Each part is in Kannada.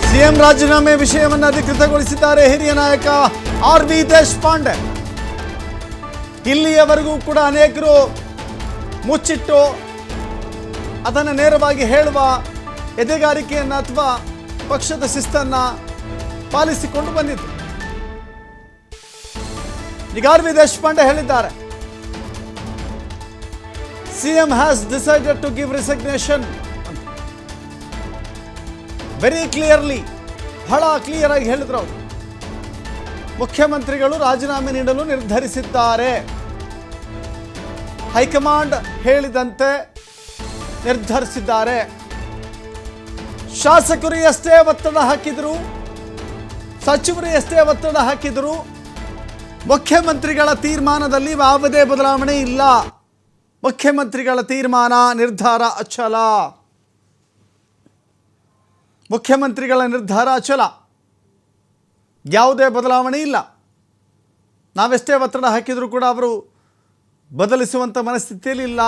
ಸಿಎಂ ರಾಜೀನಾಮೆ ವಿಷಯವನ್ನು ಅಧಿಕೃತಗೊಳಿಸಿದ್ದಾರೆ ಹಿರಿಯ ನಾಯಕ ಆರ್.ವಿ. ದೇಶಪಾಂಡೆ. ಇಲ್ಲಿಯವರೆಗೂ ಕೂಡ ಅನೇಕರು ಮುಚ್ಚಿಟ್ಟು ಅದನ್ನು ನೇರವಾಗಿ ಹೇಳುವ ಎದೆಗಾರಿಕೆಯನ್ನು ಅಥವಾ ಪಕ್ಷದ ಶಿಸ್ತನ್ನು ಪಾಲಿಸಿಕೊಂಡು ಬಂದಿದ್ದು. ಈಗ ಆರ್.ವಿ. ದೇಶಪಾಂಡೆ ಹೇಳಿದ್ದಾರೆ, CM has decided to give resignation. Very clearly, ಬಹಳ ಕ್ಲಿಯರ್ ಆಗಿ ಹೇಳಿದ್ರು ಅವರು. ಮುಖ್ಯಮಂತ್ರಿಗಳು ರಾಜೀನಾಮೆ ನೀಡಲು ನಿರ್ಧರಿಸಿದ್ದಾರೆ. ಹೈಕಮಾಂಡ್ ಹೇಳಿದಂತೆ ನಿರ್ಧರಿಸಿದ್ದಾರೆ. ಶಾಸಕರು ಎಷ್ಟೇ ಒತ್ತಡ ಹಾಕಿದ್ರು, ಸಚಿವರು ಎಷ್ಟೇ ಒತ್ತಡ ಹಾಕಿದ್ರು, ಮುಖ್ಯಮಂತ್ರಿಗಳ ತೀರ್ಮಾನದಲ್ಲಿ ಯಾವುದೇ ಬದಲಾವಣೆ ಇಲ್ಲ. ಮುಖ್ಯಮಂತ್ರಿಗಳ ತೀರ್ಮಾನ ನಿರ್ಧಾರ ಅಚಲ. ಮುಖ್ಯಮಂತ್ರಿಗಳ ನಿರ್ಧಾರ ಅಚಲ, ಯಾವುದೇ ಬದಲಾವಣೆ ಇಲ್ಲ. ನಾವೆಷ್ಟೇ ಒತ್ತಡ ಹಾಕಿದರೂ ಕೂಡ ಅವರು ಬದಲಿಸುವಂಥ ಮನಸ್ಥಿತಿಯಲ್ಲಿ ಇಲ್ಲ.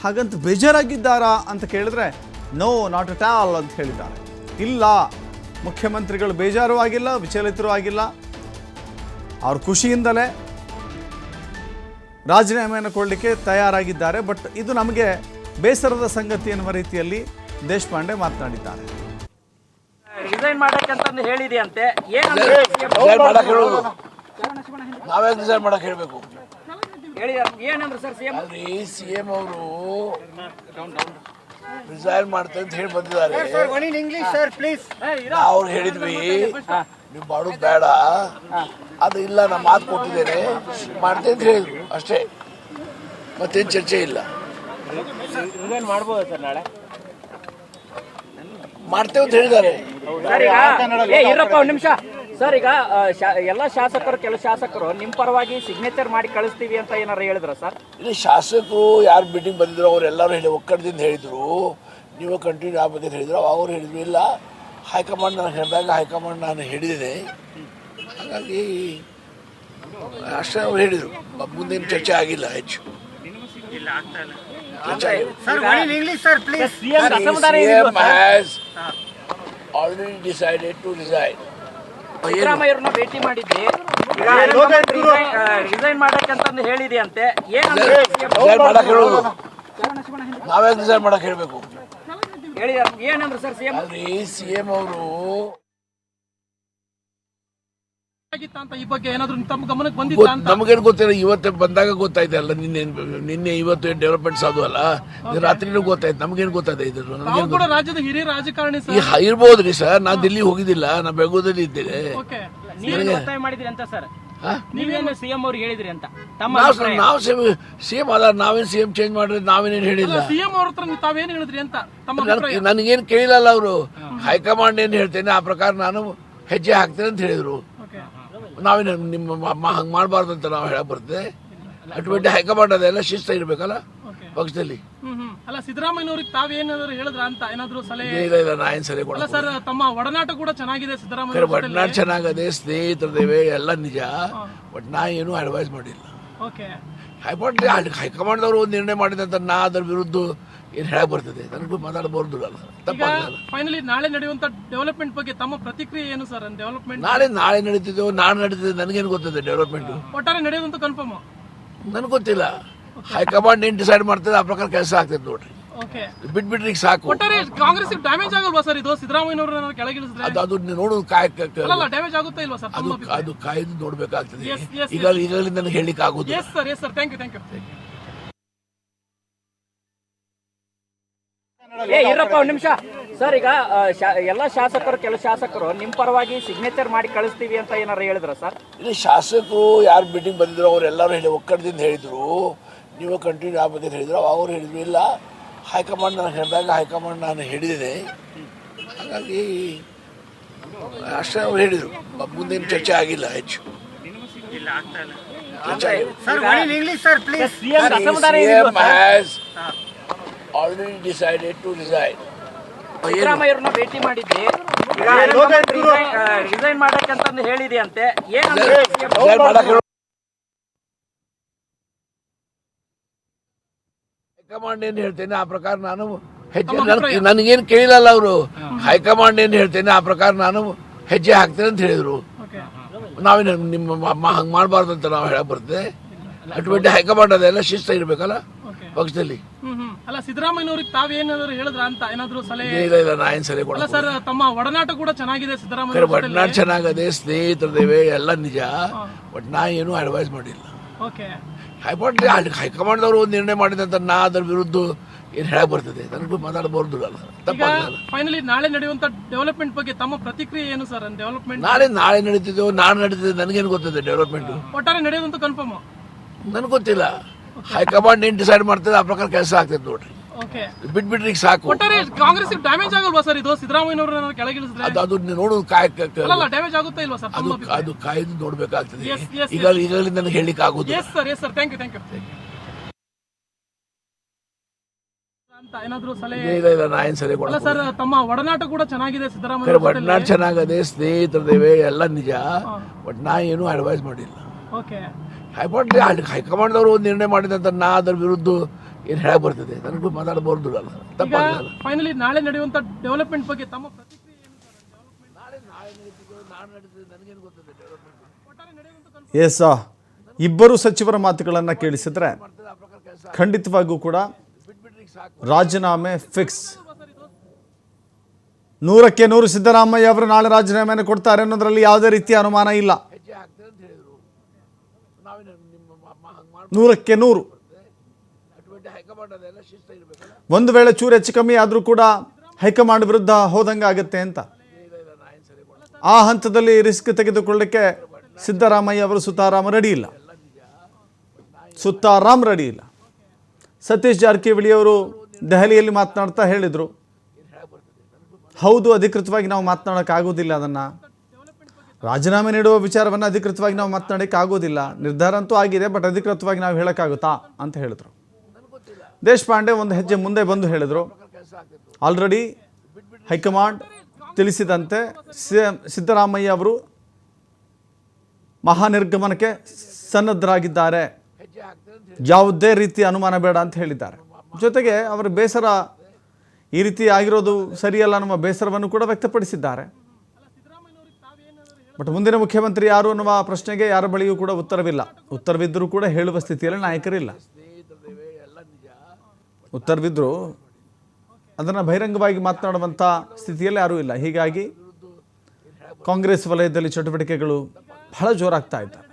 ಹಾಗಂತ ಬೇಜಾರಾಗಿದ್ದಾರಾ ಅಂತ ಕೇಳಿದ್ರೆ ನೋ, ನಾಟ್ ಅಟ್ ಆಲ್ ಅಂತ ಹೇಳಿದ್ದಾರೆ. ಇಲ್ಲ, ಮುಖ್ಯಮಂತ್ರಿಗಳು ಬೇಜಾರು ಆಗಿಲ್ಲ, ವಿಚಲಿತರೂ ಆಗಿಲ್ಲ. ಅವರು ಖುಷಿಯಿಂದಲೇ ರಾಜೀನಾಮೆಯನ್ನು ಕೊಡಲಿಕ್ಕೆ ತಯಾರಾಗಿದ್ದಾರೆ. ಬಟ್ ಇದು ನಮಗೆ ಬೇಸರದ ಸಂಗತಿ ಎನ್ನುವ ರೀತಿಯಲ್ಲಿ ದೇಶಪಾಂಡೆ ಮಾತನಾಡಿದ್ದಾರೆ. ರಿಸೈನ್ ಮಾಡಕ್ಕೆ ಅಂತ ಹೇಳಿದೆ ಅಂತೆ. ನಾವೇ ರಿಸೈನ್ ಮಾಡಕ್ಕೆ ಹೇಳಬೇಕು. ಏನಂದ್ರೆ ಸರ್ ಸಿಎಂ ಸಿಎಂ ಅವರು ರಿಸೈನ್ ಮಾಡ್ತಾರೆ ಅಂತ ಹೇಳಿ ಬಂದಿದ್ದಾರೆ. ಅವ್ರು ಹೇಳಿದ್ವಿ ನೀವು ಮಾಡೋದು ಬೇಡ, ಅದು ಇಲ್ಲ, ನಾ ಮಾತು ಕೊಟ್ಟಿದ್ದೇನೆ ಮಾಡ್ತೇನೆ ಅಂತ ಹೇಳಿದ್ರು ಅಷ್ಟೇ, ಮತ್ತೇನು ಚರ್ಚೆ ಇಲ್ಲ. ರಿಸೈನ್ ಮಾಡ್ಬೋದು ಸರ್, ನಾಳೆ ಮಾಡ್ತೇವೆ ಅಂತ ಹೇಳಿದ್ದಾರೆ. ಇರಪ್ಪ ಒಂದು ನಿಮಿಷ ಸರ್. ಈಗ ಎಲ್ಲ ಶಾಸಕರು, ಕೆಲವು ಶಾಸಕರು ನಿಮ್ಮ ಪರವಾಗಿ ಸಿಗ್ನೇಚರ್ ಮಾಡಿ ಕಳಿಸ್ತೀವಿ ಅಂತ ಏನಾರು ಹೇಳಿದ್ರ ಸರ್? ಇಲ್ಲಿ ಶಾಸಕರು ಯಾರು ಮೀಟಿಂಗ್ ಬಂದಿದ್ರು ಅವರೆಲ್ಲರೂ ಹೇಳಿ ಒಕ್ಕಡದಿಂದ ಹೇಳಿದ್ರು, ನೀವು ಕಂಟಿನ್ಯೂ ಆಗಬೇಕಂತ ಹೇಳಿದ್ರು. ಅವ್ರು ಹೇಳಿದ್ರು ಇಲ್ಲ, ಹೈಕಮಾಂಡ್ ನಾನು ಹೇಳಿದಾಗ ಹೈಕಮಾಂಡ್ ನಾನು ಹೇಳಿದ್ದೇನೆ, ಹಾಗಾಗಿ ಅಷ್ಟೇ ಅವ್ರು ಹೇಳಿದರು. ಮುಂದೇನು ಚರ್ಚೆ ಆಗಿಲ್ಲ ಹೆಚ್ಚು. CM has already decided to resign. ಸಿದ್ದರಾಮಯ್ಯವ್ರನ್ನ ಭೇಟಿ ಮಾಡಿದ್ದೆ, ರಿಸೈನ್ ಮಾಡಕ್ಕೆ ಅಂತ ಹೇಳಿದೆ ಅಂತೆ. ನಾವೇ ರಿಸೈನ್ ಮಾಡಕ್ಕೆ ಹೇಳಬೇಕು. ಏನಂದ್ರೆ ಸರ್ ಸಿಎಂ ಸಿಎಂ ಅವರು ಈ ಬಗ್ಗೆ ಏನಾದ್ರು ತಮ್ಮ ಗಮನಕ್ಕೆ ಬಂದಿಲ್ಲ ಅಂತ ನಮಗೇನು ಗೊತ್ತಿಲ್ಲ. ಇವತ್ತು ಬಂದಾಗ ಗೊತ್ತಾಯ್ತು ಅಲ್ಲ, ನಿನ್ನೆ ಇವತ್ತು ಡೆವಲಪ್ಮೆಂಟ್ಸ್ ಅದು ಅಲ್ಲ, ರಾತ್ರಿನೂ ಗೊತ್ತಾಯ್ತು. ನಮಗೇನು ಗೊತ್ತಾಯ್ತು ಇದ್ರು. ಕೂಡ ರಾಜ್ಯದ ಹಿರಿಯ ರಾಜಕಾರಣಿ ಇರ್ಬೋದ್ರಿ ಸರ್, ನಾನು ದಿಲ್ಲಿ ಹೋಗಿದ್ದಿಲ್ಲ, ನಾನು ಬೆಳಗಾವಿಯಲ್ಲಿ ಇದ್ದೇನೆ. ಒತ್ತಾಯ ಮಾಡಿದ್ರಿ ಅಂತ ಸರ್, ನೀವೇನು ಸಿಎಂ ಅವ್ರಿಗೆ ಹೇಳಿದ್ರಿ ಅಂತ? ನಾವು ಸಿಎಂ ಅಲ್ಲ, ನಾವೇನು ಸಿಎಂ ಚೇಂಜ್ ಮಾಡ್ರಿ, ನಾವೇನೇನು ಹೇಳಿಲ್ಲ. ಸಿಎಂ ಅವ್ರ ಹತ್ರ ತಾವೇನು ಹೇಳಿದ್ರಿ ಅಂತ ತಮ್ಮ ನನಗೇನು ಕೇಳಿಲ್ಲ ಅವರು. ಹೈಕಮಾಂಡ್ ಏನು ಹೇಳ್ತೇನೆ ಆ ಪ್ರಕಾರ ನಾನು ಹೆಜ್ಜೆ ಹಾಕ್ತೇನೆ ಅಂತ ಹೇಳಿದ್ರು. ನಾವೇನು ನಿಮ್ಮ ಹಂಗೆ ಮಾಡಬಾರ್ದು ಅಂತ ನಾವು ಹೇಳಕ್ ಬರ್ತದೆ. ಅಟ್ಬಿಟ್ಟು ಹೈಕಮಾಂಡ್ ಅದೆಲ್ಲ ಶಿಸ್ತ ಇರ್ಬೇಕಲ್ಲ ಪಕ್ಷದಲ್ಲಿ. ಅಲ್ಲ, ಸಿದ್ದರಾಮಯ್ಯವ್ರಿಗೆ ತಾವೇನಾದ್ರು ಹೇಳಿದ್ರ ಅಂತ ಏನಾದ್ರು ಸಲಹೆ? ಇಲ್ಲ, ನಾ ಏನು ಸಲಹೆ ಕೊಡಲ್ಲ ಸರ್. ತಮ್ಮ ಒಡನಾಟ ಕೂಡ ಚೆನ್ನಾಗಿದೆ ಸಿದ್ದರಾಮಯ್ಯ, ಒಡನಾಟ ಚೆನ್ನಾಗದೆ, ಸ್ನೇಹಿತರದೇವೆ, ಎಲ್ಲ ನಿಜ. ಬಟ್ ನಾ ಏನು ಅಡ್ವೈಸ್ ಮಾಡಿಲ್ಲ. ಹೈಕಮಾಂಡ್ದವರು ಒಂದು ನಿರ್ಣಯ ಮಾಡಿದಂತ ನಾ ಅದ್ರ ವಿರುದ್ಧ ಏನ್ ಹೇಳಕ್ ಬರ್ತದೆ, ನನಗೂ ಮಾತಾಡಬಹುದು. ಫೈನಲಿ ನಾಳೆ ನಡೆಯುವಂತ ಡೆವಲಪ್ಮೆಂಟ್ ಬಗ್ಗೆ ತಮ್ಮ ಪ್ರತಿಕ್ರಿಯೆ ಏನು ಸರ್? ಡೆವಲಪ್ಮೆಂಟ್ ನಾಳೆ ನಡೀತಿದ್ದೆವು, ನಾಳೆ ನಡೀತಿದೆ, ನನಗೇನು ಗೊತ್ತಿದೆ ಡೆವಲಪ್ಮೆಂಟ್ ಒಟ್ಟಾರೆ ನಡೆಯುವಂತ ಕನ್ಫರ್ಮ್ ನನಗೆ ಗೊತ್ತಿಲ್ಲ. ಹೈಕಮಾಂಡ್ ಏನ್ ಡಿಸೈಡ್ ಮಾಡ್ತದೆ ಆ ಪ್ರಕಾರ ಕೆಲಸ ಆಗ್ತದೆ ನೋಡ್ರಿ. ಬಿಟ್ಬಿಟ್ರಿ ಈಗ ಸಾಕು. ಒಟ್ಟಾರೆ ಕಾಂಗ್ರೆಸ್ ಡ್ಯಾಮೇಜ್ ಆಗಲ್ವಾ ಸರ್ ಇದು? ಸಿದ್ದರಾಮಯ್ಯನವ್ರನ್ನ ಕೆಳಗಿಳಿಸಿದ್ರೆ ಅದು ನೋಡೋದು ಡ್ಯಾಮೇಜ್ ಆಗುತ್ತಾ ಇಲ್ವಾ ಸರ್? ಅದು ಕಾಯ್ದು ನೋಡ್ಬೇಕಾಗ್ತದೆ. ಈಗಲೇ ನನಗೆ ಹೇಳಿಕ್ಕೆ ಆಗೋದು. Yes sir, thank you. ಇರಪ್ಪ ಒಂದು ನಿಮಿಷ ಸರ್. ಈಗ ಎಲ್ಲ ಶಾಸಕರು, ಕೆಲವು ಶಾಸಕರು ನಿಮ್ಮ ಪರವಾಗಿ ಸಿಗ್ನೇಚರ್ ಮಾಡಿ ಕಳಿಸ್ತೀವಿ ಅಂತ ಏನಾರು ಹೇಳಿದ್ರ ಸರ್? ಇಲ್ಲಿ ಶಾಸಕರು ಯಾರು ಮೀಟಿಂಗ್ ಬಂದಿದ್ರು ಅವರೆಲ್ಲರೂ ಹೇಳಿ ಒಕ್ಕಡದಿಂದ ಹೇಳಿದ್ರು, ನೀವು ಕಂಟಿನ್ಯೂ ಆಗಬೇಕಂತ ಹೇಳಿದ್ರು. ಅವ್ರು ಹೇಳಿದ್ರು ಇಲ್ಲ, ಹೈಕಮಾಂಡ್ ನಾನು ಹೇಳಿದಾಗ ಹೈಕಮಾಂಡ್ ನಾನು ಹೇಳಿದ್ದೇನೆ, ಹಾಗಾಗಿ ಅಷ್ಟೇ ಅವ್ರು ಹೇಳಿದರು. ಮುಂದೇನು ಚರ್ಚೆ ಆಗಿಲ್ಲ ಹೆಚ್ಚು. CM has already decided to resign. ಸಿದ್ದರಾಮಯ್ಯವ್ರನ್ನ ಭೇಟಿ ಮಾಡಿದ್ದೆ, ರಿಸೈನ್ ಮಾಡಕ್ಕೆ ಅಂತ ಹೇಳಿದೆ ಅಂತೆ. ಹೈಕಮಾಂಡ್ ಏನು ಹೇಳ್ತೇನೆ ಆ ಪ್ರಕಾರ ನಾನು ಹೆಜ್ಜೆ ನನಗೇನು ಕೇಳಿಲ್ಲ ಅವರು. ಹೈಕಮಾಂಡ್ ಏನು ಹೇಳ್ತೇನೆ ಆ ಪ್ರಕಾರ ನಾನು ಹೆಜ್ಜೆ ಹಾಕ್ತೇನೆ ಅಂತ ಹೇಳಿದ್ರು. ಓಕೆ ನಾವೇನು ನಿಮ್ಮ ಹಂಗೆ ಮಾಡಬಾರ್ದು ಅಂತ ನಾವು ಹೇಳಕ್ ಬರ್ತದೆ. ಅಲ್ಟಿಮೇಟ್ಲಿ ಹೈಕಮಾಂಡ್ ಅದೆಲ್ಲ ಶಿಸ್ತ ಇರ್ಬೇಕಲ್ಲ ಓಕೆ ಪಕ್ಷದಲ್ಲಿ. ಅಲ್ಲ ಸಿದ್ದರಾಮಯ್ಯನವ್ರಿಗೆ ತಾವೇನಾದ್ರು ಹೇಳಿದ್ರ ಅಂತ ಏನಾದ್ರು ಸಲಹೆ? ಇಲ್ಲ ನಾ ಏನು ಸರಿ ಅಲ್ಲ ಕೊಡಲ್ಲ. ಸರ್ ತಮ್ಮ ಒಡನಾಟ ಕೂಡ ಚೆನ್ನಾಗಿದೆ ಸಿದ್ದರಾಮಯ್ಯ ಒಟ್ನಾಡ್ ಚೆನ್ನಾಗದೆ, ಸ್ನೇಹಿತರದೇವೆ ಎಲ್ಲ ನಿಜ. ಬಟ್ ನಾ ಏನು ಅಡ್ವೈಸ್ ಮಾಡಿಲ್ಲ. ಓಕೆ ಹೈಕಮಾಂಡ್ದವರು ಒಂದು ನಿರ್ಣಯ ಮಾಡಿದಂತ ನಾ ಅದ್ರ ವಿರುದ್ಧ ಏನು ಹೇಳಕ್ ಬರ್ತದೆ, ನನಗೂ ಮಾತಾಡಬಾರ್ದು ಅಲ್ಲ, ಈಗ ತಪ್ಪಾಗಲ್ಲ. ಫೈನಲಿ ನಾಳೆ ನಡೆಯುವಂತ ಡೆವಲಪ್ಮೆಂಟ್ ಬಗ್ಗೆ ತಮ್ಮ ಪ್ರತಿಕ್ರಿಯೆ ಏನು ಸರ್? ಡೆವಲಪ್ಮೆಂಟ್ ನಾಳೆ ನಡೀತಿದ್ದೆವು, ನಾಳೆ ನಡೀತಿದ್ದೆ, ನನಗೇನು ಗೊತ್ತಿದೆ ಡೆವಲಪ್ಮೆಂಟ್? ಒಟ್ಟಾರೆ ನಡೆಯೋದಂತ ಕನ್ಫರ್ಮ್? ನನಗೆ ಗೊತ್ತಿಲ್ಲ. ಹೈಕಮಾಂಡ್ ಏನ್ ಡಿಸೈಡ್ ಮಾಡ್ತದೆ ಆ ಪ್ರಕಾರ ಕೆಲಸ ಆಗ್ತದೆ ನೋಡ್ರಿ. ಓಕೆ ಬಿಟ್ಬಿಟ್ರಿ ಈಗ ಸಾಕು. ಒಟ್ಟಾರೆ ಕಾಂಗ್ರೆಸ್ ಡ್ಯಾಮೇಜ್ ಆಗಲ್ವಾ ಸರ್ ಇದು ಸಿದ್ದರಾಮಯ್ಯನವ್ರನ್ನ ಕೆಳಗಿಳಿಸಿದ್ರೆ? ಅದು ನೋಡೋದು ಅಲ್ಲ ಡ್ಯಾಮೇಜ್ ಆಗುತ್ತಾ ಇಲ್ವಾ ಸರ್? ಅದು ಕಾಯ್ದು ನೋಡ್ಬೇಕಾಗ್ತದೆ. Yes, yes, ಈಗಲೇ ನನಗೆ ಹೇಳಿಕ್ ಆಗೋದು. ಎಸ್ ಸರ್ ಥ್ಯಾಂಕ್ ಯು ಅಂತ ಏನಾದ್ರು ಸಲಹೆ? ಇಲ್ಲ ನಾ ಏನು ಸರಿ ಅಲ್ಲ ಕೊಡಲ್ಲ. ಸರ್ ತಮ್ಮ ಒಡನಾಟ ಕೂಡ ಚೆನ್ನಾಗಿದೆ ಸಿದ್ದರಾಮಯ್ಯ ಒಟ್ನಾಡ್ ಚೆನ್ನಾಗದೆ, ಸ್ನೇಹಿತರದೇವೆ ಎಲ್ಲ ನಿಜ. ಬಟ್ ನಾ ಏನು ಅಡ್ವೈಸ್ ಮಾಡಿಲ್ಲ. ಓಕೆ ಹೈಕಮಾಂಡ್ದವರು ಒಂದು ನಿರ್ಣಯ ಮಾಡಿದಂತ ನಾ ಅದ್ರ ವಿರುದ್ಧ ಏನು ಹೇಳಕ್ ಬರ್ತದೆ, ನನಗೂ ಮಾತಾಡಬಾರ್ದು ಅಲ್ಲ, ಈಗ ತಪ್ಪಾಗಲ್ಲ. ಫೈನಲಿ ನಾಳೆ ನಡೆಯುವಂತ ಡೆವಲಪ್ಮೆಂಟ್ ಬಗ್ಗೆ ತಮ್ಮ ಪ್ರತಿಕ್ರಿಯೆ ಏನು ಸರ್? ಎಸ್ ಇಬ್ಬರು ಸಚಿವರ ಮಾತುಗಳನ್ನು ಕೇಳಿಸಿದ್ರೆ ಖಂಡಿತವಾಗಿಯೂ ಕೂಡ ರಾಜೀನಾಮೆ ಫಿಕ್ಸ್. 100% ಸಿದ್ದರಾಮಯ್ಯ ಅವರು ನಾಳೆ ರಾಜೀನಾಮೆಯನ್ನು ಕೊಡ್ತಾರೆ ಅನ್ನೋದರಲ್ಲಿ ಯಾವುದೇ ರೀತಿಯ ಅನುಮಾನ ಇಲ್ಲ. 100% ಒಂದು ವೇಳೆ ಚೂರು ಹೆಚ್ಚು ಕಮ್ಮಿ ಆದರೂ ಕೂಡ ಹೈಕಮಾಂಡ್ ವಿರುದ್ಧ ಹೋದಂಗೆ ಆಗುತ್ತೆ ಅಂತ ಆ ಹಂತದಲ್ಲಿ ರಿಸ್ಕ್ ತೆಗೆದುಕೊಳ್ಳಲಿಕ್ಕೆ ಸಿದ್ದರಾಮಯ್ಯ ಅವರು ಸುತಾರಾಮ್ ರೆಡಿ ಇಲ್ಲ. ಸತೀಶ್ ಜಾರಕಿಹೊಳಿ ಅವರು ದೆಹಲಿಯಲ್ಲಿ ಮಾತನಾಡ್ತಾ ಹೇಳಿದರು, ಹೌದು ಅಧಿಕೃತವಾಗಿ ನಾವು ಮಾತನಾಡೋಕ್ಕಾಗೋದಿಲ್ಲ, ಅದನ್ನು ರಾಜೀನಾಮೆ ನೀಡುವ ವಿಚಾರವನ್ನು ಅಧಿಕೃತವಾಗಿ ನಾವು ಮಾತನಾಡೋಕ್ಕಾಗೋದಿಲ್ಲ, ನಿರ್ಧಾರ ಅಂತೂ ಆಗಿದೆ, ಬಟ್ ಅಧಿಕೃತವಾಗಿ ನಾವು ಹೇಳೋಕ್ಕಾಗುತ್ತಾ ಅಂತ ಹೇಳಿದರು. ದೇಶಪಾಂಡೆ ಒಂದು ಹೆಜ್ಜೆ ಮುಂದೆ ಬಂದು ಹೇಳಿದರು, ಆಲ್ರೆಡಿ ಹೈಕಮಾಂಡ್ ತಿಳಿಸಿದಂತೆ ಸಿದ್ದರಾಮಯ್ಯ ಅವರು ಮಹಾನಿರ್ಗಮನಕ್ಕೆ ಸನ್ನದ್ಧರಾಗಿದ್ದಾರೆ, ಯಾವುದೇ ರೀತಿ ಅನುಮಾನ ಬೇಡ ಅಂತ ಹೇಳಿದ್ದಾರೆ. ಜೊತೆಗೆ ಅವರ ಬೇಸರ ಈ ರೀತಿ ಆಗಿರೋದು ಸರಿಯಲ್ಲ ನಮ್ಮ ಬೇಸರವನ್ನು ಕೂಡ ವ್ಯಕ್ತಪಡಿಸಿದ್ದಾರೆ. ಬಟ್ ಮುಂದಿನ ಮುಖ್ಯಮಂತ್ರಿ ಯಾರು ಅನ್ನುವ ಪ್ರಶ್ನೆಗೆ ಯಾರ ಬಳಿಯೂ ಕೂಡ ಉತ್ತರವಿದ್ದರೂ ಕೂಡ ಹೇಳುವ ಸ್ಥಿತಿಯಲ್ಲಿ ನಾಯಕರಿಲ್ಲ. ಉತ್ತರವಿದ್ದರೂ ಅದನ್ನು ಬಹಿರಂಗವಾಗಿ ಮಾತನಾಡುವಂಥ ಸ್ಥಿತಿಯಲ್ಲಿ ಯಾರೂ ಇಲ್ಲ. ಹೀಗಾಗಿ ಕಾಂಗ್ರೆಸ್ ವಲಯದಲ್ಲಿ ಚಟುವಟಿಕೆಗಳು ಬಹಳ ಜೋರಾಗ್ತಾ ಇದ್ದಾರೆ.